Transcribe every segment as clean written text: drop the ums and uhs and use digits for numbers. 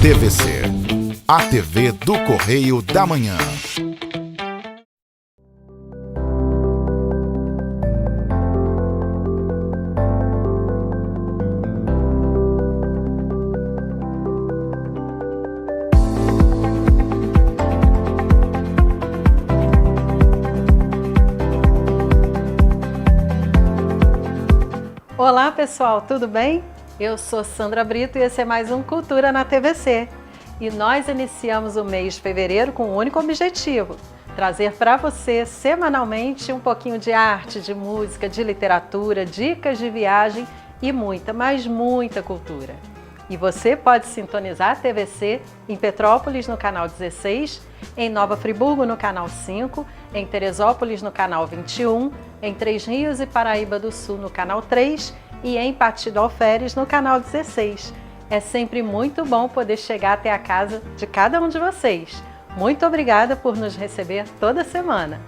TVC, a TV do Correio da Manhã. Olá pessoal, tudo bem? Eu sou Sandra Brito e esse é mais um Cultura na TVC. E nós iniciamos o mês de fevereiro com um único objetivo: trazer para você semanalmente um pouquinho de arte, de música, de literatura, dicas de viagem e muita, mas muita cultura. E você pode sintonizar a TVC em Petrópolis no canal 16, em Nova Friburgo no canal 5, em Teresópolis no canal 21, em Três Rios e Paraíba do Sul no canal 3 e em Pati do Alferes no canal 16. É sempre muito bom poder chegar até a casa de cada um de vocês. Muito obrigada por nos receber toda semana.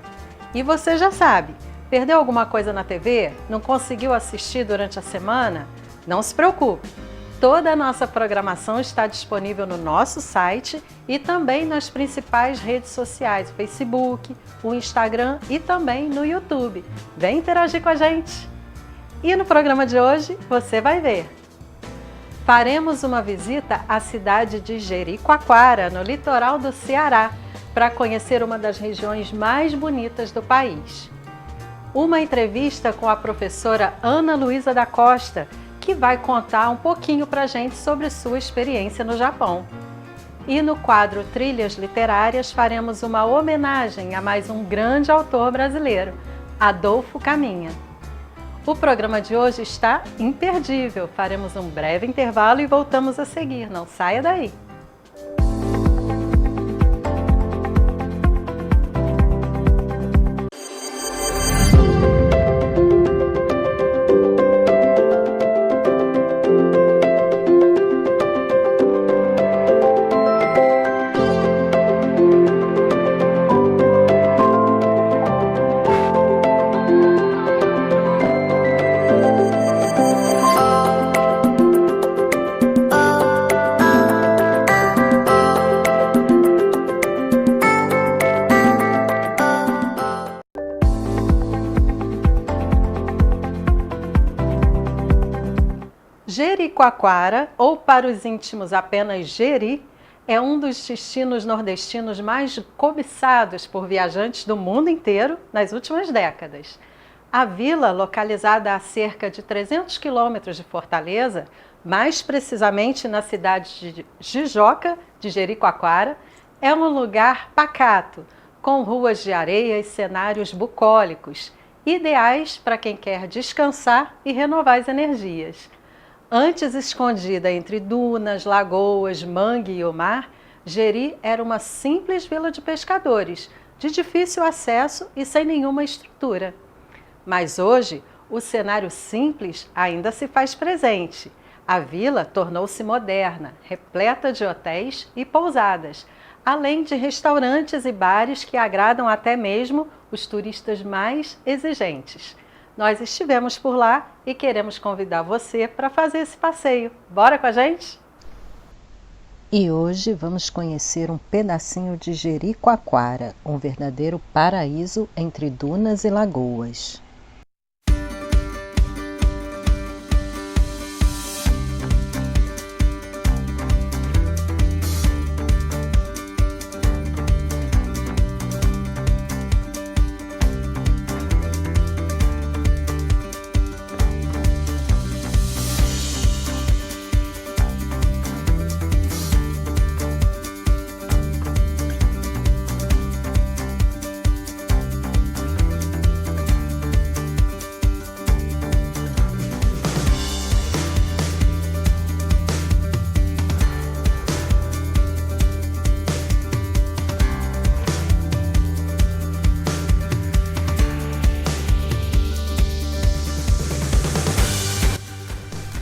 E você já sabe, perdeu alguma coisa na TV? Não conseguiu assistir durante a semana? Não se preocupe! Toda a nossa programação está disponível no nosso site e também nas principais redes sociais, o Facebook, o Instagram e também no YouTube. Vem interagir com a gente! E no programa de hoje você vai ver. Faremos uma visita à cidade de Jericoacoara, no litoral do Ceará, para conhecer uma das regiões mais bonitas do país. Uma entrevista com a professora Ana Luísa da Costa, que vai contar um pouquinho para a gente sobre sua experiência no Japão. E no quadro Trilhas Literárias faremos uma homenagem a mais um grande autor brasileiro, Adolfo Caminha. O programa de hoje está imperdível. Faremos um breve intervalo e voltamos a seguir. Não saia daí! Jericoacoara, ou para os íntimos apenas Jeri, é um dos destinos nordestinos mais cobiçados por viajantes do mundo inteiro nas últimas décadas. A vila, localizada a cerca de 300 quilômetros de Fortaleza, mais precisamente na cidade de Jijoca de Jericoacoara, é um lugar pacato, com ruas de areia e cenários bucólicos, ideais para quem quer descansar e renovar as energias. Antes escondida entre dunas, lagoas, mangue e o mar, Jeri era uma simples vila de pescadores, de difícil acesso e sem nenhuma estrutura. Mas hoje, o cenário simples ainda se faz presente. A vila tornou-se moderna, repleta de hotéis e pousadas, além de restaurantes e bares que agradam até mesmo os turistas mais exigentes. Nós estivemos por lá e queremos convidar você para fazer esse passeio. Bora com a gente? E hoje vamos conhecer um pedacinho de Jericoacoara, um verdadeiro paraíso entre dunas e lagoas.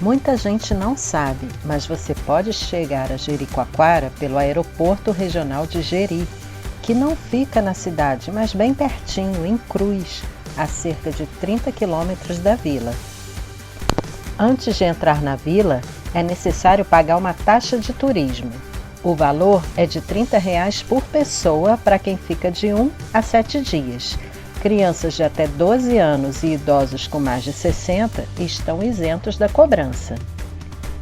Muita gente não sabe, mas você pode chegar a Jericoacoara pelo aeroporto regional de Jeri, que não fica na cidade, mas bem pertinho, em Cruz, a cerca de 30 quilômetros da vila. Antes de entrar na vila, é necessário pagar uma taxa de turismo. O valor é de R$ 30 por pessoa para quem fica de 1 a 7 dias. Crianças de até 12 anos e idosos com mais de 60 estão isentos da cobrança.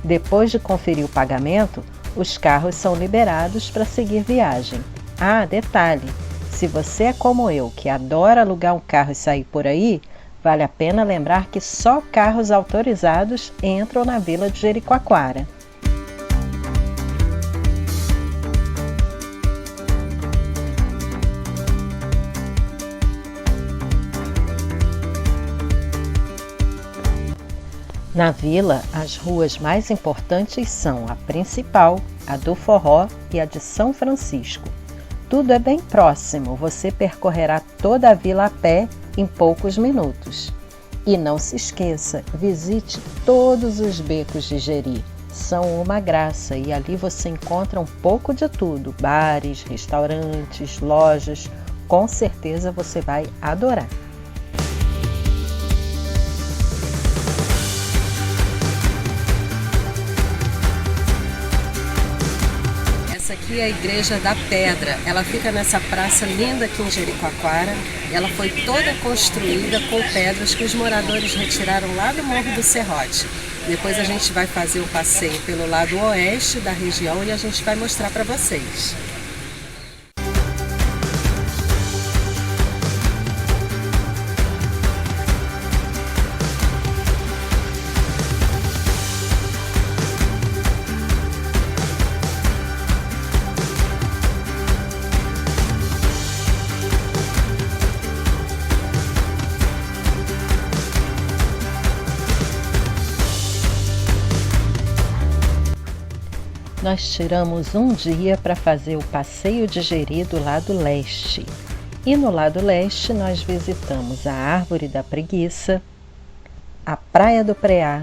Depois de conferir o pagamento, os carros são liberados para seguir viagem. Ah, detalhe! Se você é como eu, que adora alugar um carro e sair por aí, vale a pena lembrar que só carros autorizados entram na Vila de Jericoacoara. Na vila, as ruas mais importantes são a principal, a do Forró e a de São Francisco. Tudo é bem próximo, você percorrerá toda a vila a pé em poucos minutos. E não se esqueça, visite todos os becos de Jeri. São uma graça e ali você encontra um pouco de tudo, bares, restaurantes, lojas. Com certeza você vai adorar. Essa aqui é a Igreja da Pedra. Ela fica nessa praça linda aqui em Jericoacoara. Ela foi toda construída com pedras que os moradores retiraram lá do Morro do Serrote. Depois a gente vai fazer o passeio pelo lado oeste da região e a gente vai mostrar para vocês. Nós tiramos um dia para fazer o passeio de Jeri do lado leste. E no lado leste nós visitamos a Árvore da Preguiça, a Praia do Preá,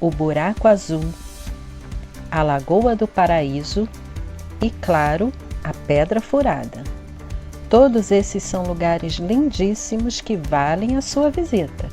o Buraco Azul, a Lagoa do Paraíso e, claro, a Pedra Furada. Todos esses são lugares lindíssimos que valem a sua visita.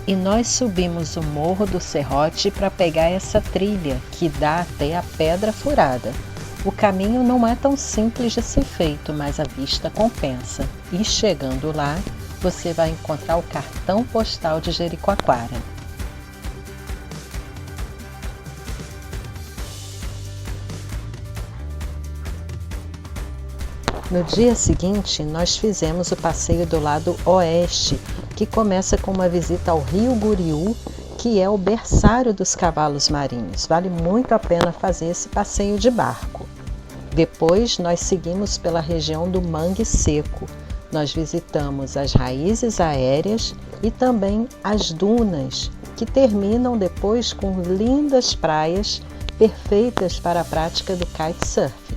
E nós subimos o Morro do Serrote para pegar essa trilha que dá até a Pedra Furada. O caminho não é tão simples de ser feito, mas a vista compensa. E chegando lá, você vai encontrar o cartão postal de Jericoacoara. No dia seguinte, nós fizemos o passeio do lado oeste, que começa com uma visita ao Rio Guriú, que é o berçário dos cavalos marinhos. Vale muito a pena fazer esse passeio de barco. Depois, nós seguimos pela região do Mangue Seco. Nós visitamos as raízes aéreas e também as dunas, que terminam depois com lindas praias perfeitas para a prática do kitesurf.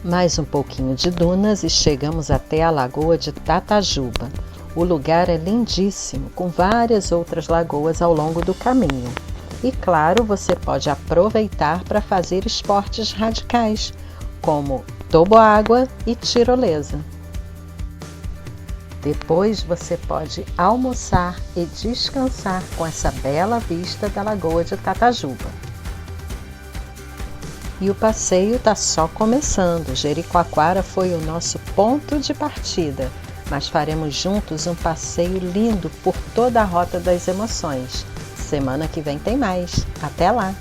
Mais um pouquinho de dunas e chegamos até a Lagoa de Tatajuba. O lugar é lindíssimo, com várias outras lagoas ao longo do caminho. E claro, você pode aproveitar para fazer esportes radicais, como toboágua e tirolesa. Depois você pode almoçar e descansar com essa bela vista da Lagoa de Tatajuba. E o passeio está só começando. Jericoacoara foi o nosso ponto de partida, mas faremos juntos um passeio lindo por toda a Rota das Emoções. Semana que vem tem mais. Até lá!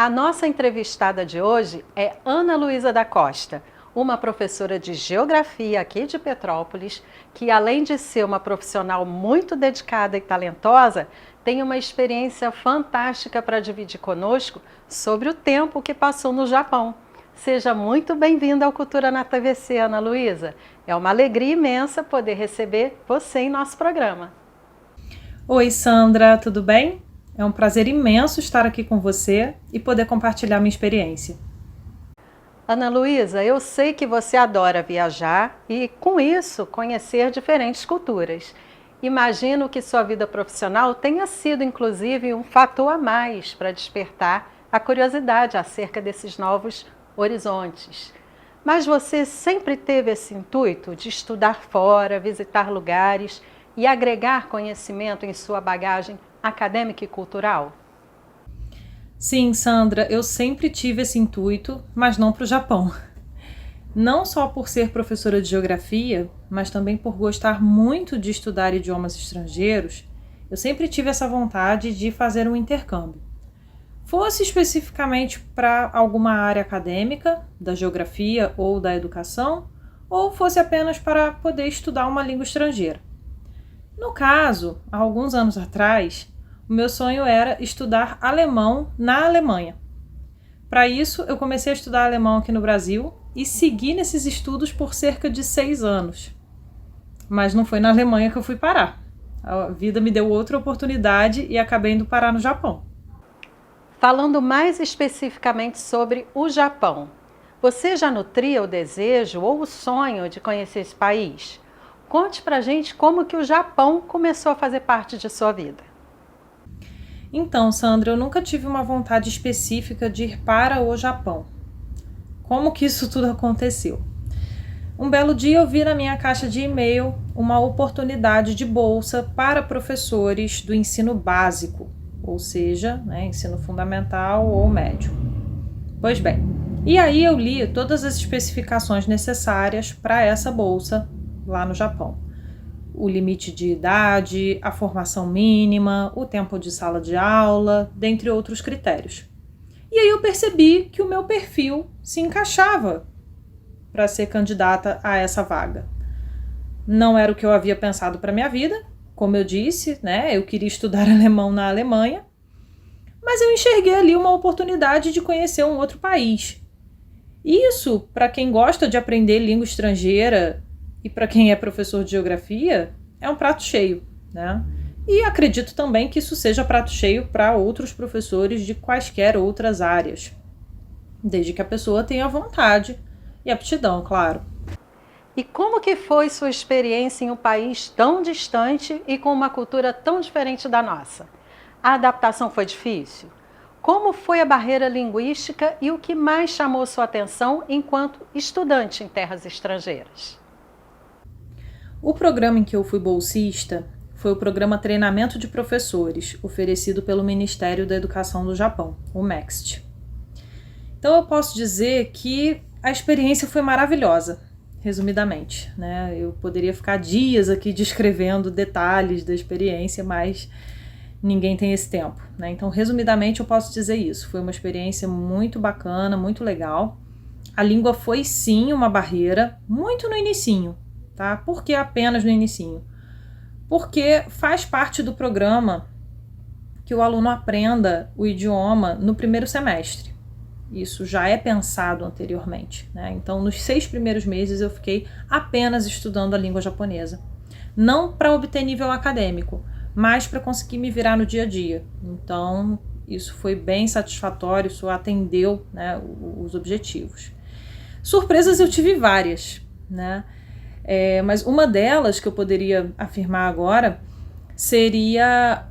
A nossa entrevistada de hoje é Ana Luísa da Costa, uma professora de Geografia aqui de Petrópolis, que além de ser uma profissional muito dedicada e talentosa, tem uma experiência fantástica para dividir conosco sobre o tempo que passou no Japão. Seja muito bem-vinda ao Cultura na TVC, Ana Luísa. É uma alegria imensa poder receber você em nosso programa. Oi, Sandra, tudo bem? É um prazer imenso estar aqui com você e poder compartilhar minha experiência. Ana Luísa, eu sei que você adora viajar e, com isso, conhecer diferentes culturas. Imagino que sua vida profissional tenha sido, inclusive, um fator a mais para despertar a curiosidade acerca desses novos horizontes. Mas você sempre teve esse intuito de estudar fora, visitar lugares e agregar conhecimento em sua bagagem acadêmica e cultural? Sim, Sandra, eu sempre tive esse intuito, mas não para o Japão. Não só por ser professora de geografia, mas também por gostar muito de estudar idiomas estrangeiros, eu sempre tive essa vontade de fazer um intercâmbio. Fosse especificamente para alguma área acadêmica, da geografia ou da educação, ou fosse apenas para poder estudar uma língua estrangeira. No caso, há alguns anos atrás, o meu sonho era estudar alemão na Alemanha. Para isso, eu comecei a estudar alemão aqui no Brasil e segui nesses estudos por cerca de 6 anos. Mas não foi na Alemanha que eu fui parar. A vida me deu outra oportunidade e acabei indo parar no Japão. Falando mais especificamente sobre o Japão, você já nutria o desejo ou o sonho de conhecer esse país? Conte pra gente como que o Japão começou a fazer parte de sua vida. Então, Sandra, eu nunca tive uma vontade específica de ir para o Japão. Como que isso tudo aconteceu? Um belo dia eu vi na minha caixa de e-mail uma oportunidade de bolsa para professores do ensino básico, ou seja, ensino fundamental ou médio. Pois bem, e aí eu li todas as especificações necessárias para essa bolsa lá no Japão. O limite de idade, a formação mínima, o tempo de sala de aula, dentre outros critérios. E aí eu percebi que o meu perfil se encaixava para ser candidata a essa vaga. Não era o que eu havia pensado para minha vida, como eu disse, eu queria estudar alemão na Alemanha, mas eu enxerguei ali uma oportunidade de conhecer um outro país. Isso, para quem gosta de aprender língua estrangeira e para quem é professor de geografia, é um prato cheio, E acredito também que isso seja prato cheio para outros professores de quaisquer outras áreas, desde que a pessoa tenha vontade e aptidão, claro. E como que foi sua experiência em um país tão distante e com uma cultura tão diferente da nossa? A adaptação foi difícil? Como foi a barreira linguística e o que mais chamou sua atenção enquanto estudante em terras estrangeiras? O programa em que eu fui bolsista foi o programa Treinamento de Professores, oferecido pelo Ministério da Educação do Japão, o MEXT. Então eu posso dizer que a experiência foi maravilhosa, resumidamente. Eu poderia ficar dias aqui descrevendo detalhes da experiência, mas ninguém tem esse tempo. Então, resumidamente, eu posso dizer isso. Foi uma experiência muito bacana, muito legal. A língua foi sim uma barreira, muito no inicinho. Por que apenas no inicinho? Porque faz parte do programa que o aluno aprenda o idioma no primeiro semestre. Isso já é pensado anteriormente, Então, nos 6 primeiros meses eu fiquei apenas estudando a língua japonesa. Não para obter nível acadêmico, mas para conseguir me virar no dia a dia. Então, isso foi bem satisfatório, isso atendeu os objetivos. Surpresas eu tive várias, mas uma delas que eu poderia afirmar agora seria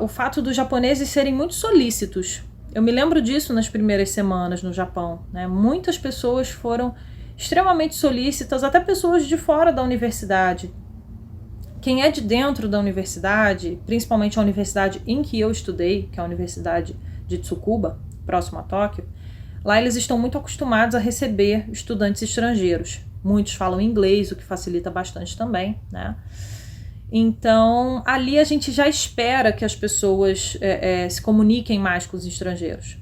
o fato dos japoneses serem muito solícitos. Eu me lembro disso nas primeiras semanas no Japão. Muitas pessoas foram extremamente solícitas, até pessoas de fora da universidade. Quem é de dentro da universidade, principalmente a universidade em que eu estudei, que é a Universidade de Tsukuba, próximo a Tóquio, lá eles estão muito acostumados a receber estudantes estrangeiros. Muitos falam inglês, o que facilita bastante também, Então, ali a gente já espera que as pessoas se comuniquem mais com os estrangeiros,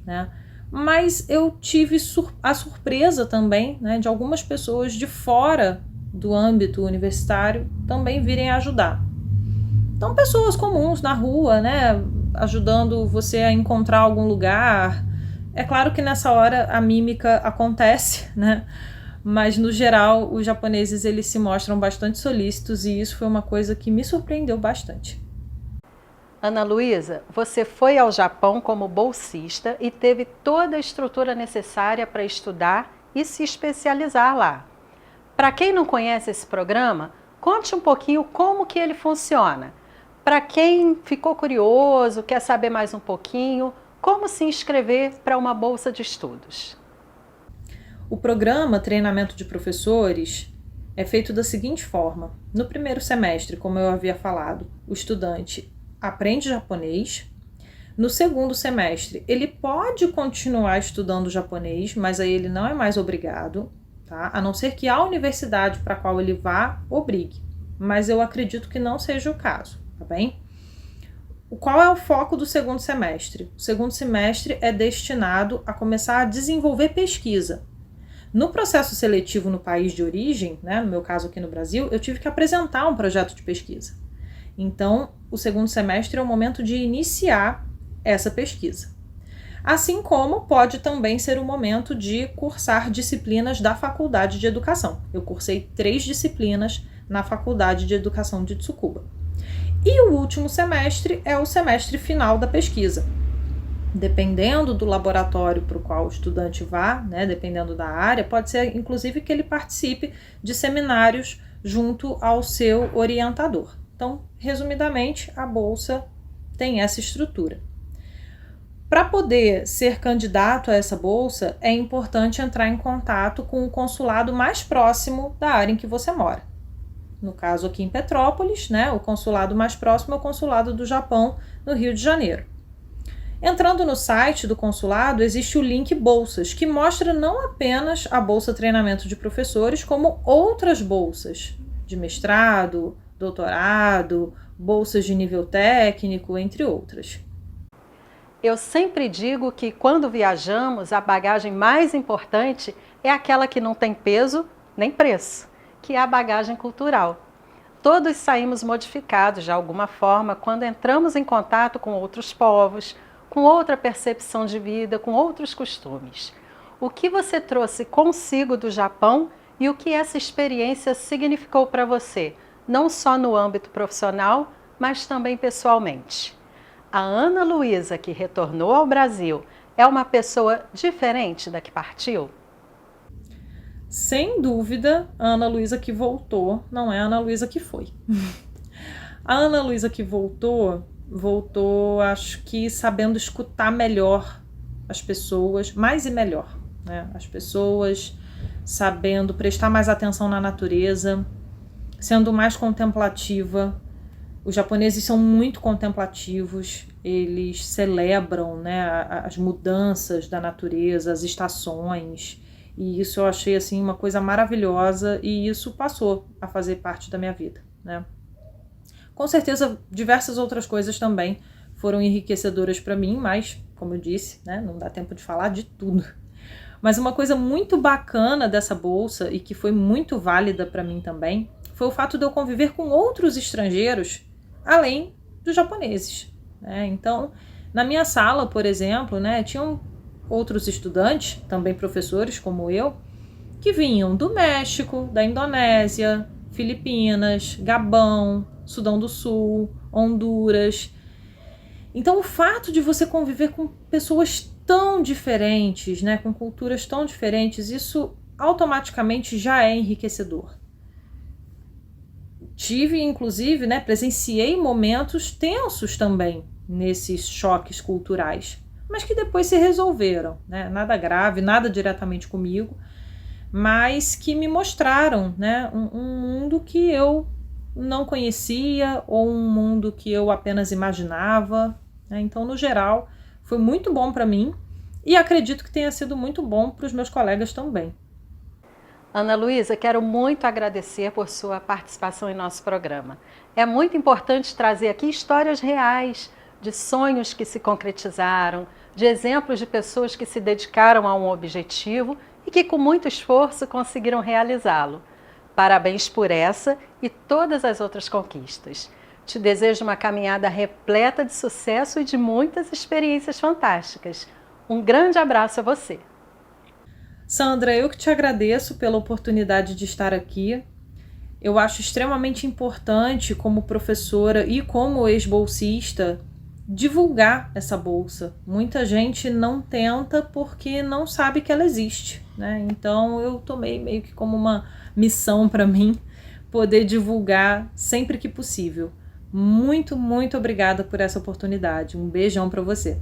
mas eu tive a surpresa também, né, de algumas pessoas de fora do âmbito universitário também virem ajudar. Então, pessoas comuns na rua, né, ajudando você a encontrar algum lugar. É claro que nessa hora a mímica acontece, né, mas no geral os japoneses eles se mostram bastante solícitos e isso foi uma coisa que me surpreendeu bastante. Ana Luísa, você foi ao Japão como bolsista e teve toda a estrutura necessária para estudar e se especializar lá. Para quem não conhece esse programa, conte um pouquinho como que ele funciona. Para quem ficou curioso, quer saber mais um pouquinho, como se inscrever para uma bolsa de estudos. O programa Treinamento de Professores é feito da seguinte forma. No primeiro semestre, como eu havia falado, o estudante aprende japonês. No segundo semestre, ele pode continuar estudando japonês, mas aí ele não é mais obrigado, tá? A não ser que a universidade para a qual ele vá obrigue. Mas eu acredito que não seja o caso, tá bem? Qual é o foco do segundo semestre? O segundo semestre é destinado a começar a desenvolver pesquisa. No processo seletivo no país de origem, né, no meu caso aqui no Brasil, eu tive que apresentar um projeto de pesquisa. Então, o segundo semestre é o momento de iniciar essa pesquisa. Assim como pode também ser o momento de cursar disciplinas da Faculdade de Educação. Eu cursei 3 disciplinas na Faculdade de Educação de Tsukuba. E o último semestre é o semestre final da pesquisa. Dependendo do laboratório para o qual o estudante vá, né, dependendo da área, pode ser inclusive que ele participe de seminários junto ao seu orientador. Então, resumidamente, a bolsa tem essa estrutura. Para poder ser candidato a essa bolsa, é importante entrar em contato com o consulado mais próximo da área em que você mora. No caso aqui em Petrópolis, né, o consulado mais próximo é o consulado do Japão, no Rio de Janeiro. Entrando no site do consulado, existe o link Bolsas, que mostra não apenas a Bolsa Treinamento de Professores, como outras bolsas de mestrado, doutorado, bolsas de nível técnico, entre outras. Eu sempre digo que quando viajamos, a bagagem mais importante é aquela que não tem peso nem preço, que é a bagagem cultural. Todos saímos modificados de alguma forma quando entramos em contato com outros povos, com outra percepção de vida, com outros costumes. O que você trouxe consigo do Japão e o que essa experiência significou para você, não só no âmbito profissional, mas também pessoalmente? A Ana Luísa, que retornou ao Brasil, é uma pessoa diferente da que partiu? Sem dúvida, a Ana Luísa que voltou não é a Ana Luísa que foi. A Ana Luísa que voltou, acho que sabendo escutar melhor as pessoas, mais e melhor, né? As pessoas sabendo prestar mais atenção na natureza, sendo mais contemplativa. Os japoneses são muito contemplativos, eles celebram, né, as mudanças da natureza, as estações, e isso eu achei assim, uma coisa maravilhosa e isso passou a fazer parte da minha vida, né? Com certeza, diversas outras coisas também foram enriquecedoras para mim, mas, como eu disse, né, não dá tempo de falar de tudo. Mas uma coisa muito bacana dessa bolsa e que foi muito válida para mim também foi o fato de eu conviver com outros estrangeiros além dos japoneses, né? Então, na minha sala, por exemplo, né, tinham outros estudantes, também professores como eu, que vinham do México, da Indonésia, Filipinas, Gabão, Sudão do Sul, Honduras. Então, o fato de você conviver com pessoas tão diferentes, né, com culturas tão diferentes, isso automaticamente já é enriquecedor. Tive, inclusive, né, presenciei momentos tensos também nesses choques culturais, mas que depois se resolveram, né? Nada grave, nada diretamente comigo, mas que me mostraram, né, um mundo que eu não conhecia ou um mundo que eu apenas imaginava, né? Então, no geral, foi muito bom para mim e acredito que tenha sido muito bom para os meus colegas também. Ana Luísa, quero muito agradecer por sua participação em nosso programa. É muito importante trazer aqui histórias reais, de sonhos que se concretizaram, de exemplos de pessoas que se dedicaram a um objetivo e que com muito esforço conseguiram realizá-lo. Parabéns por essa e todas as outras conquistas. Te desejo uma caminhada repleta de sucesso e de muitas experiências fantásticas. Um grande abraço a você. Sandra, eu que te agradeço pela oportunidade de estar aqui. Eu acho extremamente importante, como professora e como ex-bolsista, divulgar essa bolsa. Muita gente não tenta porque não sabe que ela existe, né? Então eu tomei meio que como uma missão para mim poder divulgar sempre que possível. Muito, muito obrigada por essa oportunidade. Um beijão para você.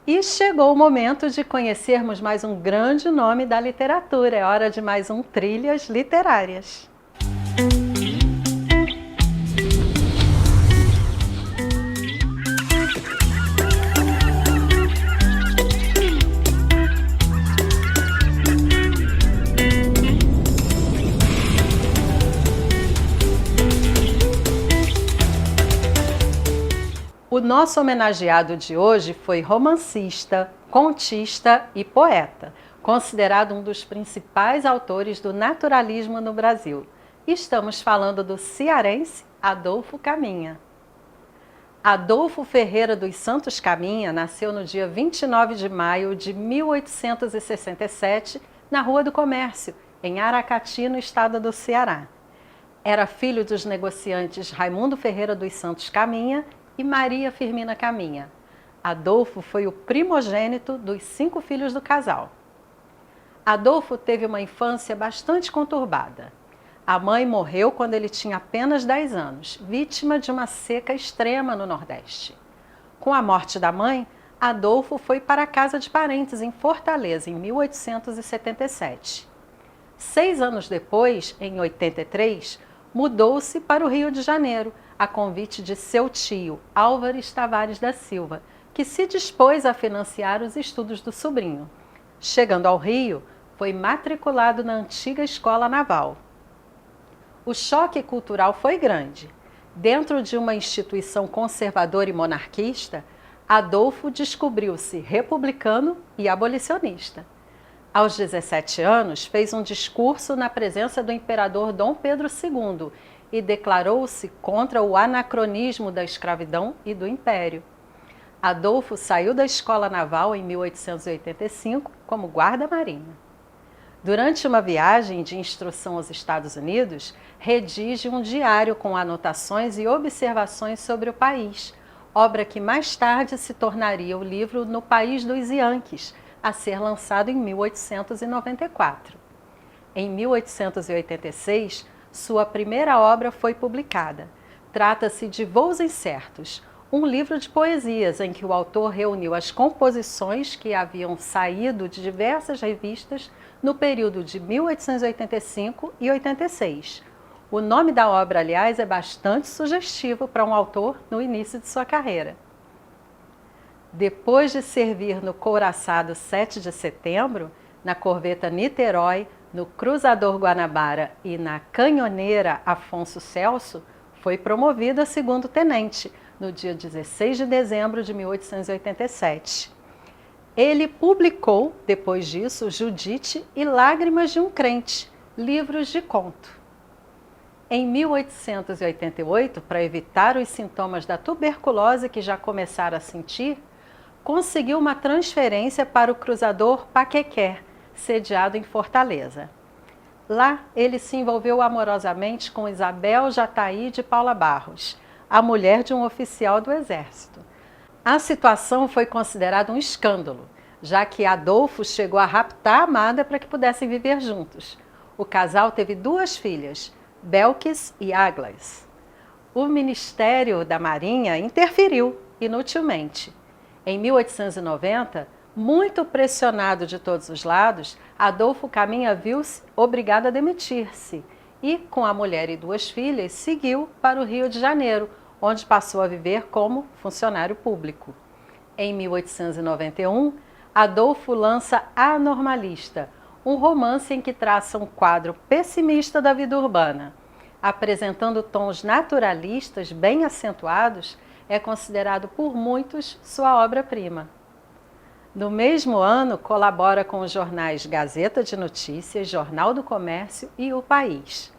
E chegou o momento de conhecermos mais um grande nome da literatura. É hora de mais um Trilhas Literárias. O nosso homenageado de hoje foi romancista, contista e poeta, considerado um dos principais autores do naturalismo no Brasil. Estamos falando do cearense Adolfo Caminha. Adolfo Ferreira dos Santos Caminha nasceu no dia 29 de maio de 1867, na Rua do Comércio, em Aracati, no estado do Ceará. Era filho dos negociantes Raimundo Ferreira dos Santos Caminha e Maria Firmina Caminha. Adolfo foi o primogênito dos 5 filhos do casal. Adolfo teve uma infância bastante conturbada. A mãe morreu quando ele tinha apenas 10 anos, vítima de uma seca extrema no Nordeste. Com a morte da mãe, Adolfo foi para a casa de parentes em Fortaleza, em 1877. 6 anos depois, em 83, mudou-se para o Rio de Janeiro, a convite de seu tio, Álvares Tavares da Silva, que se dispôs a financiar os estudos do sobrinho. Chegando ao Rio, foi matriculado na antiga Escola Naval. O choque cultural foi grande. Dentro de uma instituição conservadora e monarquista, Adolfo descobriu-se republicano e abolicionista. Aos 17 anos, fez um discurso na presença do imperador Dom Pedro II e declarou-se contra o anacronismo da escravidão e do império. Adolfo saiu da Escola Naval em 1885 como guarda-marinha. Durante uma viagem de instrução aos Estados Unidos, redige um diário com anotações e observações sobre o país, obra que mais tarde se tornaria o livro No País dos Yankees, a ser lançado em 1894. Em 1886, sua primeira obra foi publicada. Trata-se de Voos Incertos, um livro de poesias em que o autor reuniu as composições que haviam saído de diversas revistas no período de 1885 e 86. O nome da obra, aliás, é bastante sugestivo para um autor no início de sua carreira. Depois de servir no couraçado 7 de setembro, na corveta Niterói, no cruzador Guanabara e na canhoneira Afonso Celso, foi promovido a segundo-tenente, no dia 16 de dezembro de 1887. Ele publicou, depois disso, Judite e Lágrimas de um Crente, livros de conto. Em 1888, para evitar os sintomas da tuberculose que já começara a sentir, conseguiu uma transferência para o cruzador Paquequé, sediado em Fortaleza. Lá, ele se envolveu amorosamente com Isabel Jataí de Paula Barros, a mulher de um oficial do Exército. A situação foi considerada um escândalo. já que Adolfo chegou a raptar a amada para que pudessem viver juntos. O casal teve 2 filhas, Belkis e Aglaas. O Ministério da Marinha interferiu inutilmente. Em 1890, muito pressionado de todos os lados, Adolfo Caminha viu-se obrigado a demitir-se e, com a mulher e 2 filhas, seguiu para o Rio de Janeiro, onde passou a viver como funcionário público. Em 1891, Adolfo lança A Normalista, um romance em que traça um quadro pessimista da vida urbana. Apresentando tons naturalistas bem acentuados, é considerado por muitos sua obra-prima. No mesmo ano, colabora com os jornais Gazeta de Notícias, Jornal do Comércio e O País.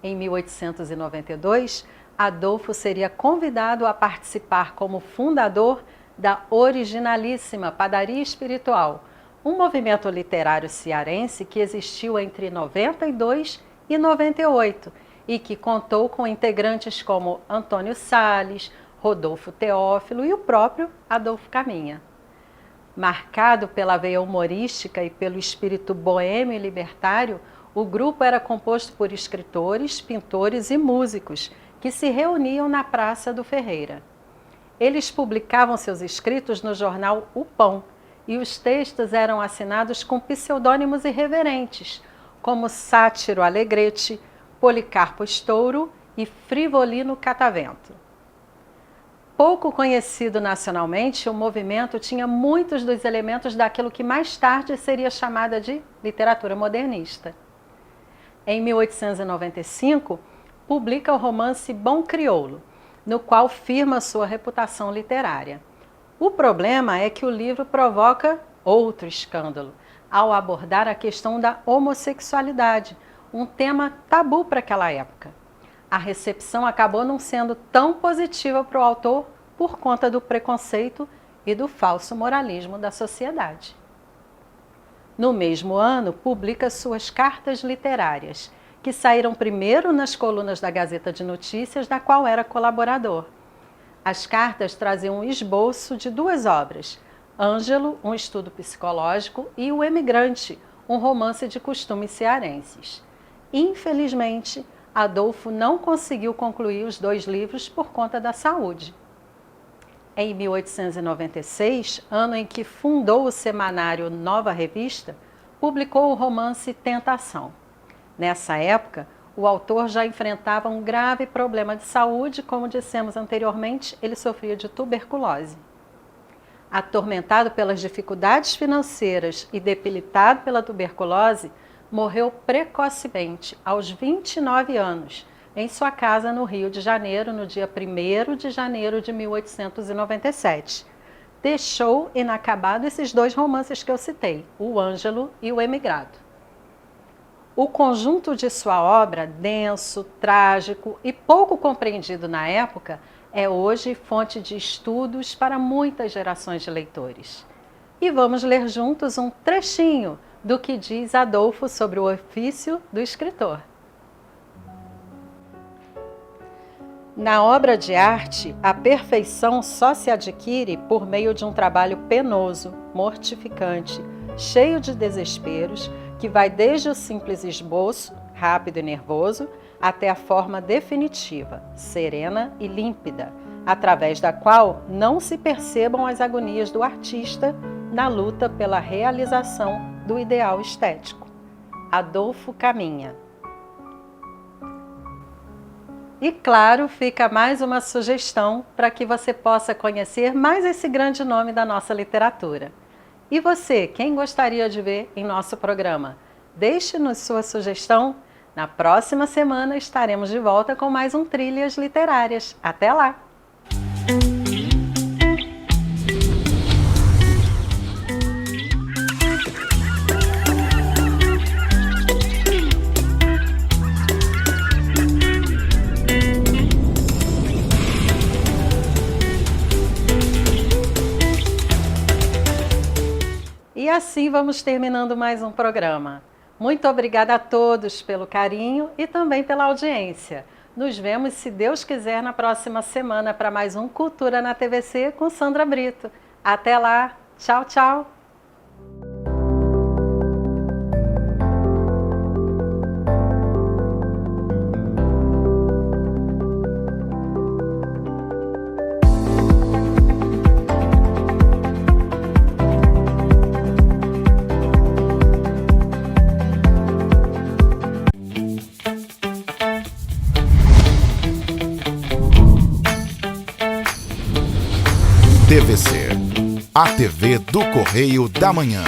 Em 1892, Adolfo seria convidado a participar como fundador da originalíssima Padaria Espiritual, um movimento literário cearense que existiu entre 92 e 98 e que contou com integrantes como Antônio Salles, Rodolfo Teófilo e o próprio Adolfo Caminha. Marcado pela veia humorística e pelo espírito boêmio e libertário, o grupo era composto por escritores, pintores e músicos que se reuniam na Praça do Ferreira. Eles publicavam seus escritos no jornal O Pão e os textos eram assinados com pseudônimos irreverentes, como Sátiro Alegrete, Policarpo Estouro e Frivolino Catavento. Pouco conhecido nacionalmente, o movimento tinha muitos dos elementos daquilo que mais tarde seria chamada de literatura modernista. Em 1895, publica o romance Bom Crioulo, no qual firma sua reputação literária. O problema é que o livro provoca outro escândalo, ao abordar a questão da homossexualidade, um tema tabu para aquela época. A recepção acabou não sendo tão positiva para o autor por conta do preconceito e do falso moralismo da sociedade. No mesmo ano, publica suas cartas literárias, que saíram primeiro nas colunas da Gazeta de Notícias, da qual era colaborador. As cartas traziam um esboço de 2 obras, Ângelo, um estudo psicológico, e O Emigrante, um romance de costumes cearenses. Infelizmente, Adolfo não conseguiu concluir os 2 livros por conta da saúde. Em 1896, ano em que fundou o semanário Nova Revista, publicou o romance Tentação. Nessa época, o autor já enfrentava um grave problema de saúde, como dissemos anteriormente, ele sofria de tuberculose. Atormentado pelas dificuldades financeiras e debilitado pela tuberculose, morreu precocemente, aos 29 anos, em sua casa no Rio de Janeiro, no dia 1º de janeiro de 1897. Deixou inacabado esses 2 romances que eu citei, O Ângelo e O Emigrado. O conjunto de sua obra, denso, trágico e pouco compreendido na época, é hoje fonte de estudos para muitas gerações de leitores. E vamos ler juntos um trechinho do que diz Adolfo sobre o ofício do escritor. Na obra de arte, a perfeição só se adquire por meio de um trabalho penoso, mortificante, cheio de desesperos, que vai desde o simples esboço, rápido e nervoso, até a forma definitiva, serena e límpida, através da qual não se percebam as agonias do artista na luta pela realização do ideal estético. Adolfo Caminha. E claro, fica mais uma sugestão para que você possa conhecer mais esse grande nome da nossa literatura. E você, quem gostaria de ver em nosso programa? Deixe-nos sua sugestão. Na próxima semana estaremos de volta com mais um Trilhas Literárias. Até lá! E assim vamos terminando mais um programa. Muito obrigada a todos pelo carinho e também pela audiência. Nos vemos, se Deus quiser, na próxima semana para mais um Cultura na TVC com Sandra Brito. Até lá. Tchau, tchau. TVC, a TV do Correio da Manhã.